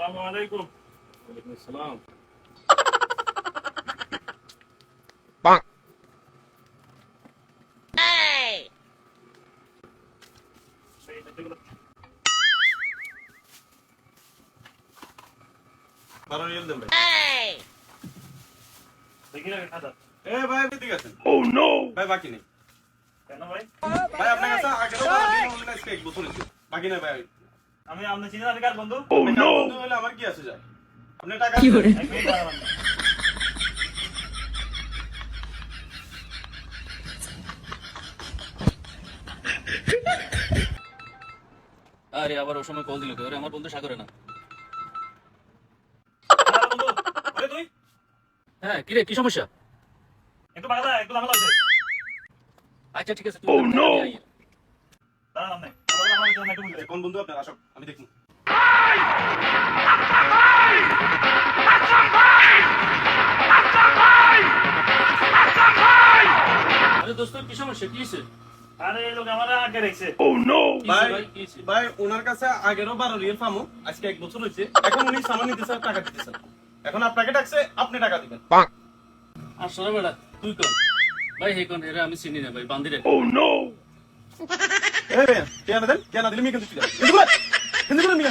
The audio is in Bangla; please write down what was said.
আসসালামু আলাইকুম। ওয়ালাইকুম আসসালাম। বারো রিয়েল দেন ভাই। দেখি না খাতা। এ ভাই আপনি ঠিক আছেন? ও নো ভাই বাকি নেই। কেন ভাই? ভাই আপনার কাছে আগেও বারো দিন অনলাইন আজকে এক বছর হয়েছে, বাকি নেই ভাই। আমি আপনি চিনেন আমি কার বন্ধু? ও নো বন্ধু হলে আমার কি আছে যায়? আপনি টাকা এক মিনিট দাঁড়ান। আরে আবার ওই সময় কল দিল কে? আরে আমার বন্ধু সাগরে না। দাঁড়া বন্ধু। ওরে তুই হ্যাঁ কি রে, কি সমস্যা? একটু বাগদা একটু ঝামেলা হয়েছে। আচ্ছা ঠিক আছে, তুই দাঁড়ান আপনি। তারপরে আমার জন্য একটু বলতে। কোন বন্ধু আপনার? আসো আমি দেখুন। আরে দোস্ত কি সমস্যা, কি হয়েছে? আরে এই লোক আমার আগে রেখেছে। ভাই কি হয়েছে? ভাই ওনার কাছে আগেরও বারো রিয়েল পামো, আজকে এক বছর হয়েছে। এখন উনি সামান নিতেছে আর টাকা দিতেছেন। এখন আপনাকে ডাকছে, আপনি টাকা দিবেন। আসলে বেটা তুই কর ভাই, হে কোন হেরা আমি চিনি না ভাই, বান্দিরে। এ ভাই কেন দেন? কেন দিলে মি কিন্তু ঠিক আছে। কিন্তু বল। কিন্তু বল মি